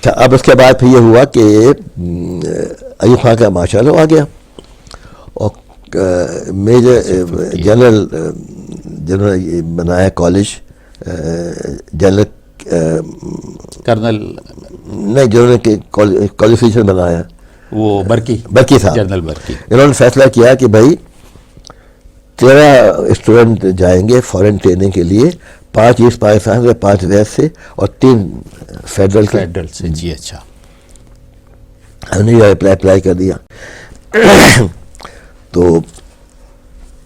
اچھا اب اس کے بعد پھر یہ ہوا کہ ایوب خان کا ماشاءاللہ آ گیا اور میجر جنرل بنایا کالج جنرل کرنل نہیں جنرل کے کوالیفیکیشن بنایا وہ برکی صاحب جنرل برکی. انہوں نے فیصلہ کیا کہ بھائی 13 اسٹوڈنٹ جائیں گے فورن ٹریننگ کے لیے، 5 ایسٹ پاکستان سے، 5 ویسٹ سے اور 3 فیڈرل سے. جی اچھا. ہم نے اپلائی کر دیا تو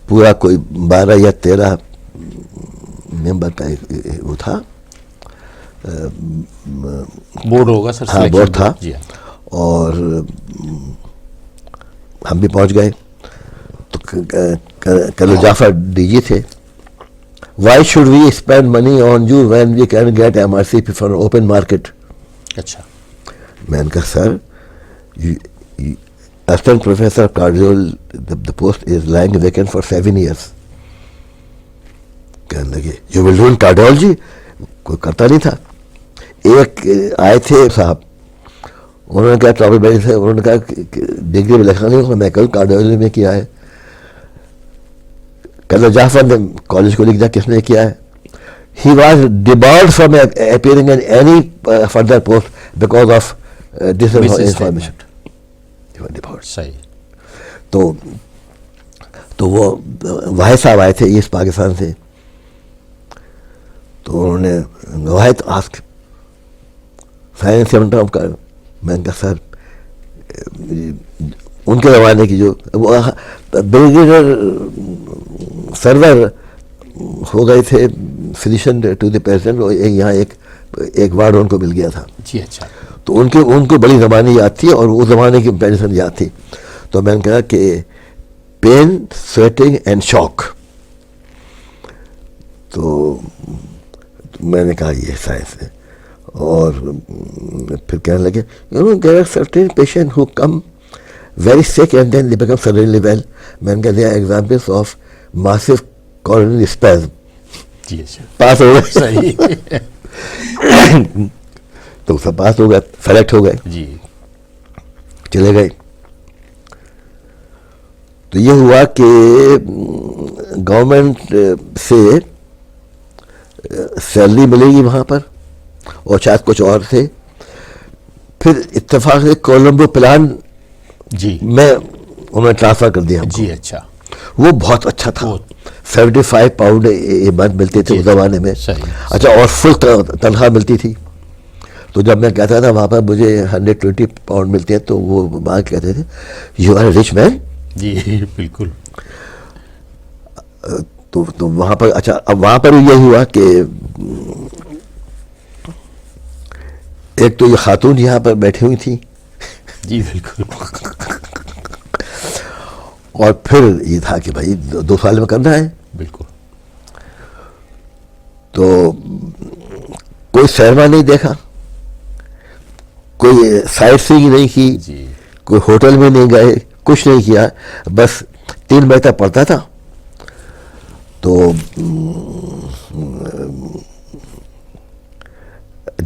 پورا کوئی 12 یا 13 ممبر کا وہ تھا بورڈ ہوگا سر. ہاں بورڈ تھا. جی اور ہم بھی پہنچ گئے تو کرنل جعفر ڈی جی تھے. Why should we spend money on you when we can get M R C from open market. اچھا. میں نے کہا سر اسسٹنٹ پروفیسر کارڈیول the post is lying vacant for 7 years. کہنے لگے you will do in cardiology. کوئی کرتا نہیں تھا. ایک آئے تھے صاحب، انہوں نے کہا ٹراپل بیری سے، انہوں نے کہا ڈگری میں لکھا نہیں. میں کہوں کارڈیولوجی میں کیا ہے. کرنل جعفر نے کالج کو لکھ دیا کس نے کیا ہے. He was debarred from appearing in any further post because of disinformation. صحیح. تو وہ واحد صاحب آئے تھے ایسٹ پاکستان سے، تو انہوں نے واحد آسک سائنس سیمنٹر کا. میں نے کہا سر ان کے زمانے کی جو بریگیڈیئر سرور ہو گئے تھے فزیشین ٹو دی پریزیڈنٹ، یہاں ایک وارڈ ان کو مل گیا تھا. جی اچھا. تو ان کو بڑی زبانی یاد تھی اور اس زمانے کی پینشن یاد تھی. تو میں نے کہا کہ پین، سویٹنگ اینڈ شاک. تو میں نے کہا یہ سائنس ہے. اور پھر کہنے لگے there are certain patients who come very sick and then they become suddenly well. میں نے کہا they are examples of massive coronary spasm. جی اچھا. پاس ہو گئے. صحیح. تو سب پاس ہو گئے، سلیکٹ ہو گئے. جی. چلے گئے. تو یہ ہوا کہ گورنمنٹ سے سیلری ملے گی وہاں پر اور شاید کچھ اور تھے. پھر اتفاق سے کولمبو پلان جی میں انہوں نے ٹرانسفر کر دیا. جی اچھا. وہ بہت اچھا تھا. 75 پاؤنڈ منتھ ملتے تھے اس زمانے میں. اچھا اور فل تنخواہ ملتی تھی. تو جب میں کہتا تھا وہاں پر مجھے 120 پاؤنڈ ملتے ہیں تو وہ وہاں کہتے تھے یو آر اے رچ مین. جی بالکل. تو وہاں پر اچھا اب وہاں پر یہ ہوا کہ ایک تو یہ خاتون یہاں پر بیٹھی ہوئی تھی. جی بالکل. اور پھر یہ تھا کہ بھائی 2 سال میں کرنا ہے. بالکل. تو کوئی سینما نہیں دیکھا، کوئی سائٹ سینگ نہیں کی. جی. کوئی ہوٹل میں نہیں گئے، کچھ نہیں کیا. بس 3 بجے تک پڑھتا تھا. تو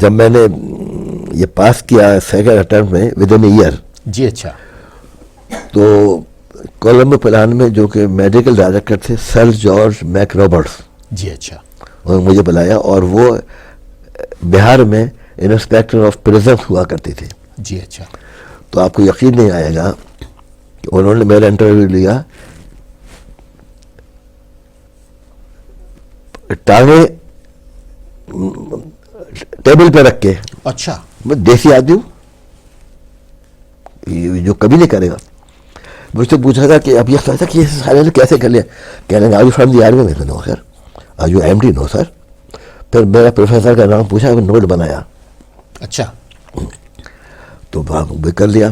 جب میں نے یہ پاس کیا سیکنڈ اٹیمپٹ میں ود ان ایئر. جی اچھا. تو کولمبو پلان میں جو کہ میڈیکل ڈائریکٹر تھے سر جارج میک رابرٹس. جی اچھا. انہوں نے مجھے بلایا اور وہ بہار میں انسپیکٹر آف پریزنس ہوا کرتے تھے. جی اچھا. تو آپ کو یقین نہیں آئے گا کہ انہوں نے میرا انٹرویو لیا، ٹانگیں ٹیبل پہ رکھ کے. اچھا. میں دیسی آدمی ہوں جو کبھی نہیں کرے گا. مجھ سے پوچھا تھا کہ اب یہ سوچا کہ یہ سارے نے کیسے کر لیا. کہنے لگا are you from the army? میں نے no sir. Are you M D? No sir. پھر میرا پروفیسر کا نام پوچھا، نوٹ بنایا. اچھا. تو وہ کر لیا.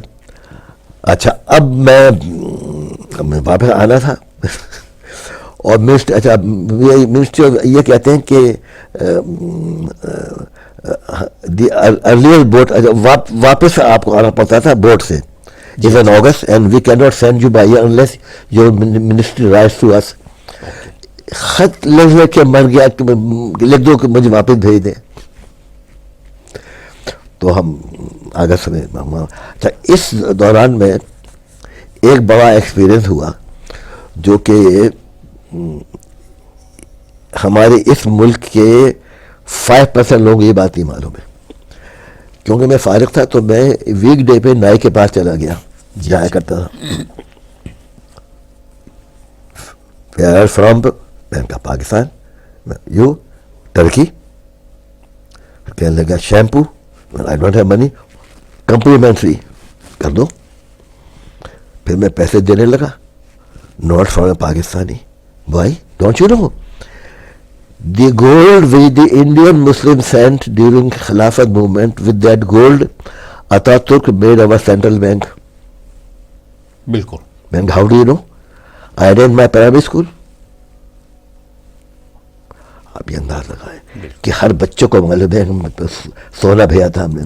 اچھا اب میں واپس آنا تھا اور اچھا منسٹری یہ کہتے ہیں کہ ارلیئر بوٹ واپس آپ کو آنا پڑتا تھا بوٹ سے. is in August and we cannot send you by air unless your ministry writes to us. خط لکھ کے مر گیا کہ لکھ دو کہ مجھے واپس بھیج دیں. تو ہم اگست میں. اچھا اس دوران میں ایک بڑا ایکسپیرئنس ہوا جو کہ ہمارے اس ملک کے 5% لوگوں کو یہ بات نہیں معلوم ہے. کیونکہ میں فارغ تھا تو میں ویک ڈے پہ نائی کے پاس چلا گیا, جایا کرتا تھا. فرام میں نے کہا پاکستان, یو ٹرکی. کہنے لگا shampoo, I don't have money, complimentary کر دو. پھر میں پیسے دینے لگا, not from Pakistani. Why don't you know the gold which the Indian Muslims sent during Khilafat movement, with that gold Ataturk made our central bank. بالکل. Man, how do you know? I did in my primary school. آپ یہ انداز لگائیں کہ ہر بچوں کو معلوم ہے سونا بھیجا تھا ہم نے.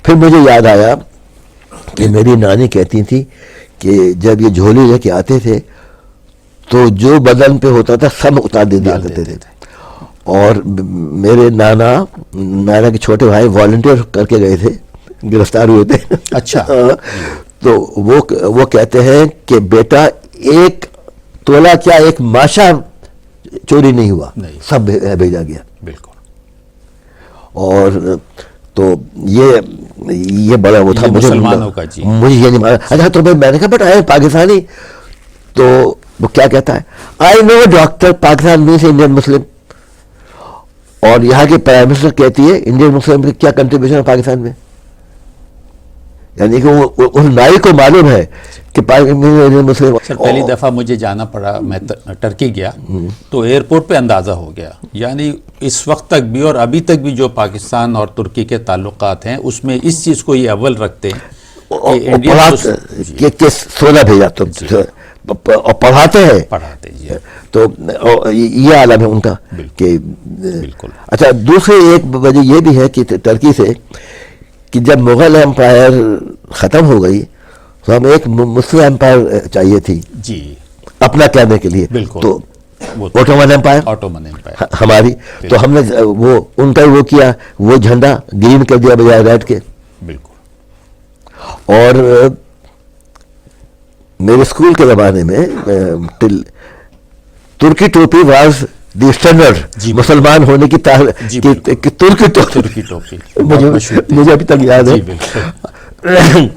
پھر مجھے یاد آیا کہ میری نانی کہتی تھی کہ جب یہ جھولی لے کے آتے تھے تو جو بدن پہ ہوتا تھا سب اتار دیا کرتے تھے. اور میرے نانا کے چھوٹے بھائی والنٹیئر کر کے گئے تھے, گرفتار ہوئے تھے. اچھا. تو وہ کہتے ہیں کہ بیٹا ایک تولہ کیا ایک ماشا چوری نہیں ہوا, سب بھیجا گیا. بالکل. اور تو یہ بڑا وہ تھا مسلمانوں کا. جی مجھے یہ نہیں معلوم. اچھا تو میں نے کہا بٹ آئی پاکستانی. تو وہ کیا کہتا ہے, I know doctor Pakistan means Indian Muslim. اور یہاں کی پرائم منسٹر کہتی ہے انڈین مسلم کی کیا کنٹریبیوشن ہے پاکستان میں. یعنی کہ اس نائی کو معلوم ہے کہ انڈین مسلم. سر پہلی دفعہ مجھے جانا پڑا, میں ٹرکی گیا تو ایئرپورٹ پہ اندازہ ہو گیا. یعنی اس وقت تک بھی اور ابھی تک بھی جو پاکستان اور ترکی کے تعلقات ہیں اس میں اس چیز کو یہ اول رکھتے ہیں کہ سونا بھیجا تو اور پڑھاتے ہیں. جی. تو یہ عالم ہے ان کا کہ بالکل. اچھا دوسری ایک وجہ یہ بھی ہے کہ ٹرکی سے کہ جب مغل امپائر ختم ہو گئی تو ہمیں ایک مسلم امپائر چاہیے تھی جی اپنا کہنے کے لیے. تو اوٹومن امپائر ہماری, تو ہم نے وہ ان کا وہ کیا, وہ جھنڈا گرین کر دیا بجائے ریڈ کے. بالکل. اور میرے اسکول کے زمانے میں ترکی ٹوپی واز دی اسٹینڈرڈ مسلمان ہونے کی ترکی ٹوپی مجھے ابھی تک یاد ہے.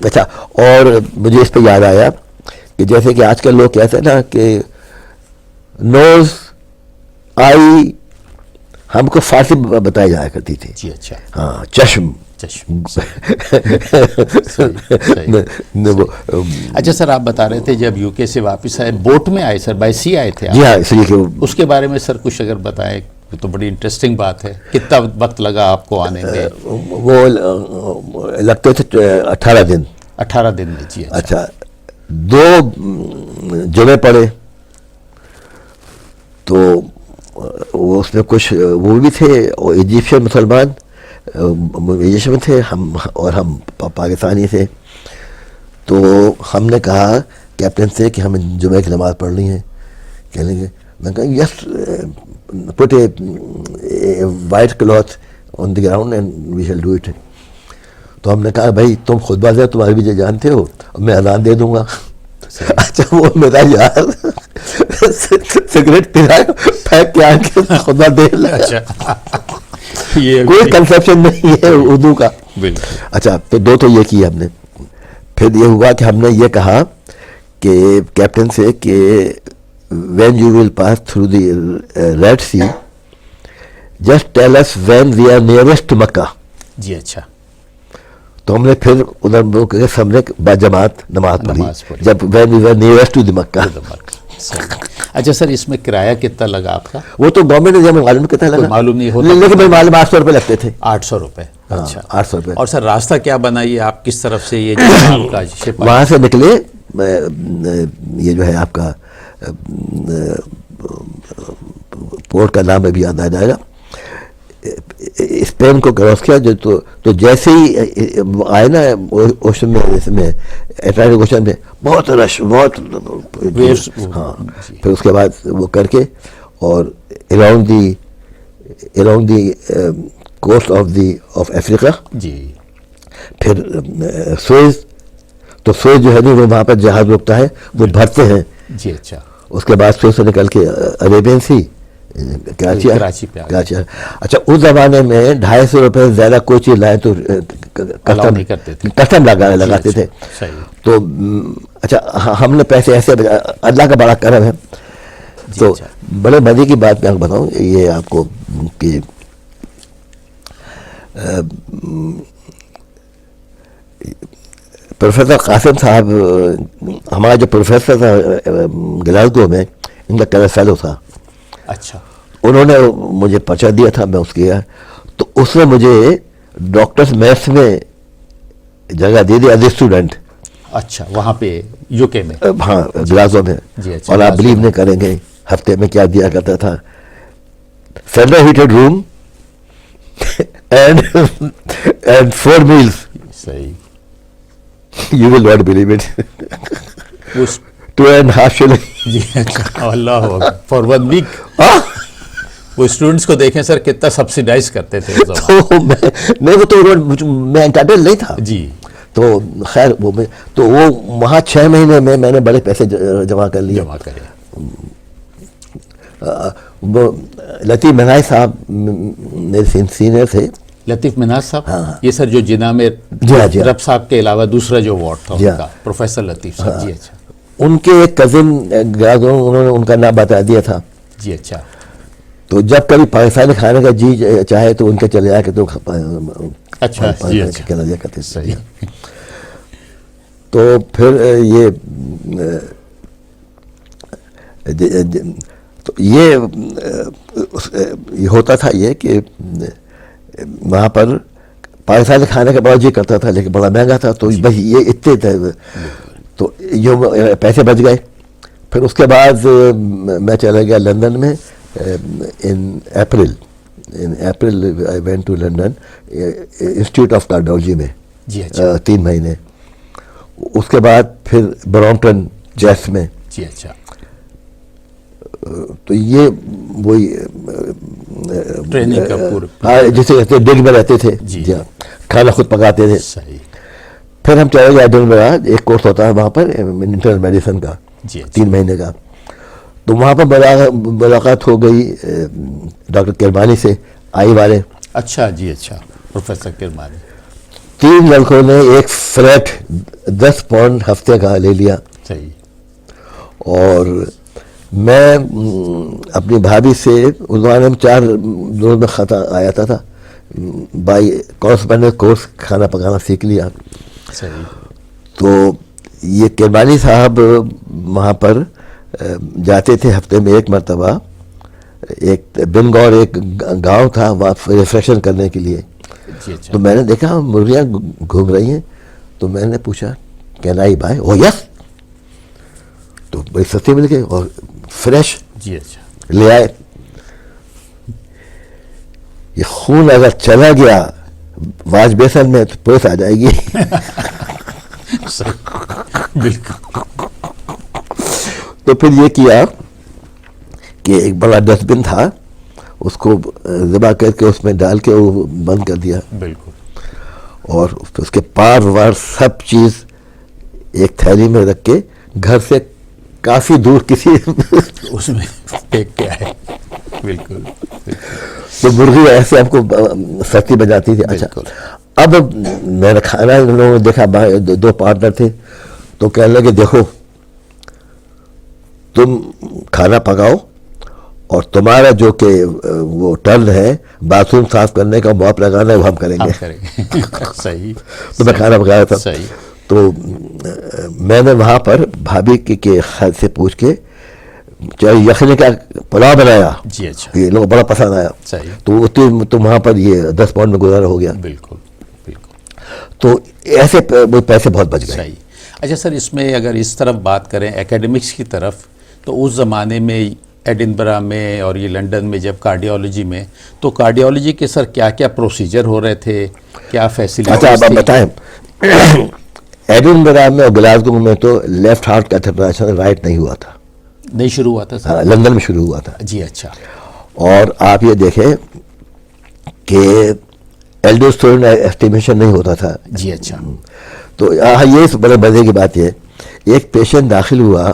اچھا اور مجھے اس پہ یاد آیا کہ جیسے کہ آج کل لوگ کہتے ہیں نا کہ نوز آئی ہم کو فارسی بتائی جایا کرتی تھی. جی اچھا. ہاں چشم. اچھا سر آپ بتا رہے تھے جب یو کے سے واپس آئے بوٹ میں آئے سر, بائی سی آئے تھے. جی ہاں, اس لیے کہ اس کے بارے میں سر کچھ اگر بتائیں تو بڑی انٹرسٹنگ بات ہے. کتنا وقت لگا آپ کو آنے میں؟ وہ لگتے تھے 18 دن. 18 دن میں. جی اچھا 2 جمعے پڑے تو اس میں کچھ وہ بھی تھے ایجپشین مسلمان ایجپشین میں تھے, ہم پاکستانی تھے. تو ہم نے کہا کیپٹن سے کہ ہمیں جمعہ کی نماز پڑھنی ہے. کہنے لگے, میں کہا yes put a white cloth on the ground and we shall do it. تو ہم نے کہا بھائی تم خطبہ دے, تم عربی جانتے ہو, میں اذان دے دوں گا. اچھا وہ میرا یار سگریٹ پھینک کے آ کے خطبہ دے لگا. کوئی کنسیپشن نہیں ہے اردو کا. اچھا تو 2 تو یہ کی ہم نے. پھر یہ ہوا کہ ہم نے یہ کہا کہ کیپٹن سے کہ when you will pass through the Red Sea just tell us when we are nearest Mecca. جی اچھا. تو ہم نے پھر ادھر سمجھے باجماعت نماز پڑھی جب when we are nearest to the Mecca. اچھا سر اس میں کرایہ کتنا لگا آپ کا؟ وہ تو گورنمنٹ نے جب معلوم کتنا لگا معلوم نہیں ہوتا, لیکن معلوم 800 روپے لگتے تھے. 800 روپے. اچھا 800 روپے. اور سر راستہ کیا بنائیے آپ کس طرف سے یہ آپ کا وہاں سے نکلے, یہ جو ہے آپ کا پورٹ کا نام ابھی یاد آ جائے گا, اسپین کو کراس کیا تو جیسے ہی آئے نا اوشن میں, اس میں اٹلانٹک اوشن میں بہت رش, بہت. ہاں پھر اس کے بعد وہ کر کے اور around the coast of Africa. جی پھر سوئز، تو سوئز جو ہے نا وہ وہاں پر جہاز رکتا ہے، وہ بھرتے ہیں. جی اچھا. اس کے بعد سوئز سے نکل کے عربین سی کراچی پہ کراچی. اچھا اس زمانے میں 250 روپے زیادہ کوئی چیز لائے تو الاؤ نہیں کرتے تھے، کسٹم لگاتے تھے. صحیح. تو اچھا ہم نے پیسے ایسے اللہ کا بڑا کرم ہے. تو بڑے مزے کی بات میں آپ کو بتاؤں یہ آپ کو کہ پروفیسر قاسم صاحب ہمارا جو پروفیسر تھا گلاسگو میں، ان کا کلر فیلو تھا. اچھا. انہوں نے مجھے پرچہ دیا تھا، میں اس کیا تو اس نے مجھے ڈاکٹرس میتھس میں جگہ دے دی ایز اے اسٹوڈنٹ. اچھا وہاں پہ یو کے میں؟ ہاں گلاسگو میں. جی اچھا. اور آپ بلیو نہیں کریں گے ہفتے میں کیا دیا کرتا تھا، central heated room and 4 meals. صحیح. You will not believe it. 2.5 shilling. جی اللہ فار 1 week. وہ اسٹوڈنٹس کو دیکھیں سر کتنا سبسیڈائز کرتے تھے نہیں وہ تو میں انٹائٹل نہیں تھا. جی. تو خیر تو وہ وہاں 6 مہینے میں نے بڑے پیسے جمع کر لیے. جمع کرے. وہ لطیف منائی صاحب میرے سینئر تھے. لطیف مناز صاحب یہ سر جو جناح میں رب صاحب کے علاوہ دوسرا جو وارڈ تھا ان کا پروفیسر لطیف صاحب. جی اچھا. ان کے ایک کزن انہوں نے ان کا نام بتا دیا تھا. جی اچھا. تو جب کبھی پاکستانی کھانے کا جی چاہے تو ان کے چلے آ کے تو اچھا کھلا دیا کرتے. صحیح. تو پھر یہ ہوتا تھا یہ کہ وہاں پر پاکستانی کھانے کا بڑا جی کرتا تھا لیکن بڑا مہنگا تھا. تو بس یہ اتنے تھے تو جو پیسے بچ گئے. پھر اس کے بعد میں چلا گیا لندن میں. in April I went to London Institute of Cardiology میں. جی اچھا. 3 مہینے. اس کے بعد پھر برامپٹن چیس میں. جی اچھا. تو یہ وہی ٹریننگ کا پورا جیسے ڈگ میں رہتے تھے. جی کھانا خود پکاتے تھے. صحیح. پھر ہم چلے گئے ایڈنبرا. ایک کورس ہوتا ہے وہاں پر انٹرنل میڈیسن کا. جی 3 مہینے کا. تو وہاں پر ملاقات ہو گئی ڈاکٹر کرمانی سے، آئی والے. اچھا. جی اچھا. پروفیسر کرمانی. 3 لڑکوں نے ایک فلیٹ 10 پاؤنڈ ہفتے کا لے لیا. صحیح. اور میں اپنی بھابھی سے اس زمانے میں 4 روز میں خطا آیا تھا بائی کورسپونڈنس کورس کھانا پکانا سیکھ لیا. صحیح. تو یہ کرمانی صاحب وہاں پر جاتے تھے ہفتے میں 1 مرتبہ. ایک بنگور ایک گاؤں تھا وہاں ریفریشن کرنے کے لیے. تو میں نے دیکھا مرغیاں گھوم رہی ہیں. تو میں نے پوچھا کین آئی بائی؟ او یس. تو بڑی سستی مل گئی اور فریش. جی اچھا. لے آئے. یہ خون اگر چلا گیا واش بیسن میں تو پولیس آ جائے گی. بالکل. تو پھر یہ کیا کہ ایک بڑا ڈسٹ بن تھا اس کو ذبح کر کے اس میں ڈال کے وہ بند کر دیا. بالکل. اور اس کے پار وار سب چیز ایک تھیلی میں رکھ کے گھر سے کافی دور کسی اس میں پھینک کے آئے. بالکل. تو مرغی ایسے ہم کو سستی بجاتی تھی. اچھا اب میں نے کھانا لوگوں نے دیکھا 2 پارٹنر تھے تو کہنے لگے دیکھو تم کھانا پکاؤ اور تمہارا جو کہ وہ ٹرن ہے باتھ روم صاف کرنے کا موپ لگانا ہے وہ ہم کریں گے. صحیح. تو میں کھانا پکایا تھا. صحیح. تو میں نے وہاں پر بھابھی کے خیال سے پوچھ کے یخنی کا پلاؤ بنایا. جی اچھا. یہ لوگوں کو بڑا پسند آیا. صحیح. تو وہاں پر یہ 10 پاؤنڈ میں گزارا ہو گیا. بالکل بالکل. تو ایسے پیسے بہت بچ گئے. صحیح. اچھا سر اس میں اگر اس طرف بات کریں ایکیڈمکس کی طرف تو اس زمانے میں ایڈنبرا میں اور یہ لنڈن میں جب کارڈیالوجی میں تو کارڈیالوجی کے سر کیا کیا پروسیجر ہو رہے تھے، کیا فیسلٹیز؟ اچھا اب بتائیں ایڈنبرا میں اور گلاسگو میں تو لیفٹ ہارٹ کا آپریشن رائٹ نہیں ہوا تھا. نہیں شروع ہوا تھا سر؟ لندن میں شروع ہوا تھا. جی اچھا. اور آپ یہ دیکھیں کہ ایلڈر اسٹوڈنٹ ایسٹیمیشن نہیں ہوتا تھا. جی اچھا. تو یہ بڑے مزے کی بات ہے, ایک پیشنٹ داخل ہوا,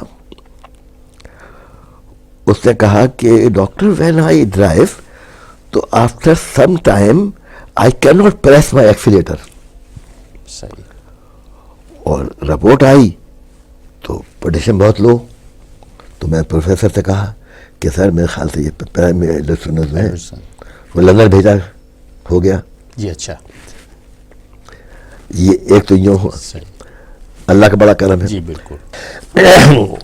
اس نے کہا کہ ڈاکٹر وین آئی ڈرائیو تو after some time I can not press my accelerator. صحیح. اور رپورٹ آئی تو پوزیشن بہت لو. تو میں پروفیسر سے کہا کہ سر میرے خیال سے یہ پرائمری لسنرز میں وہ لندن بھیجا ہو گیا. جی اچھا. یہ ایک تو یوں اللہ کا بڑا کرم ہے. جی بالکل.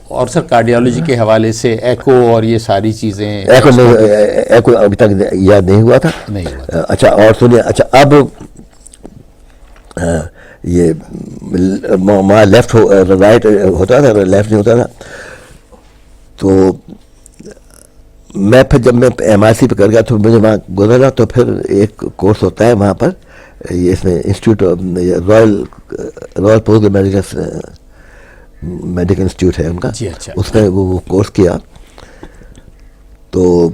اور سر کارڈیالوجی کے حوالے سے ایکو اور یہ ساری چیزیں ایکو ابھی تک یاد نہیں ہوا تھا. نہیں ہوا. اچھا اور سنیے, اچھا اب یہ لیفٹ رائٹ ہوتا تھا, لیفٹ نہیں ہوتا تھا. تو میں پھر جب میں ایم آئی سی پہ کر گیا تو مجھے وہاں گزرا, تو پھر ایک کورس ہوتا ہے وہاں پر, یہ اس میں institute Royal post medical institute ہے ان کا. جی اچھا. اس میں وہ کورس کیا. تو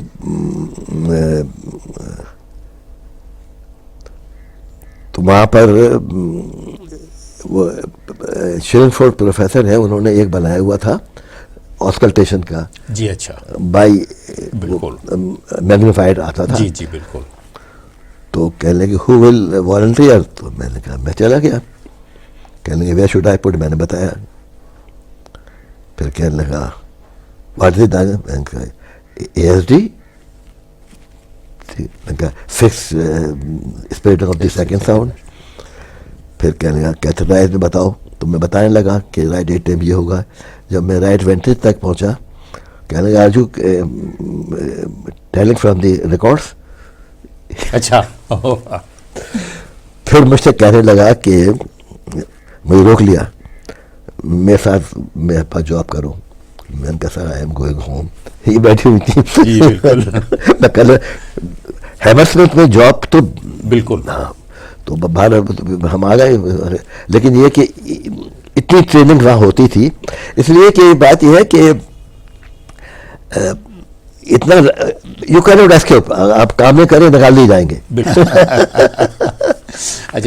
وہاں پر وہ شیرن فورڈ پروفیسر ہے, انہوں نے ایک بنایا ہوا تھا آسکلٹیشن کا. جی اچھا. بائی بالکل میگنیفائڈ آتا تھا. جی جی بالکل. تو کہنے لگے ہو ول والنٹیئر, تو میں نے کہا میں چلا گیا. کہنے لگے ویئر شوڈ آئی پٹ, میں نے بتایا. پھر کہنے لگا واٹ از اٹ, میں نے کہا اے ایس ڈی. میں نے کہا fix spreading of the second sound. پھر کہنے لگا کیتھرائز میں بتاؤ, تو میں بتانے لگا کہ رائٹ ایٹریم یہ ہوگا. جب میں رائٹ وینٹریج تک پہنچا, کہنے لگا are you telling from the records. اچھا. پھر مجھ سے کہنے لگا کہ مجھے روک لیا, میرے ساتھ میرے پاس جاب کرو. میں نے کہا سر آئی ایم گوئنگ ہوم. یہ بیٹھی ہوئی تھی. میں کل ہیمرسمتھ میں جاب تو بالکل. ہاں, تو باہر ہم آ گئے. لیکن یہ کہ اتنی ٹریننگ وہاں ہوتی تھی, اس لیے کہ بات یہ ہے کہ اتنا یو کین ناٹ اسکیپ, آپ کام میں کریں نکال لیے جائیں گے. اچھا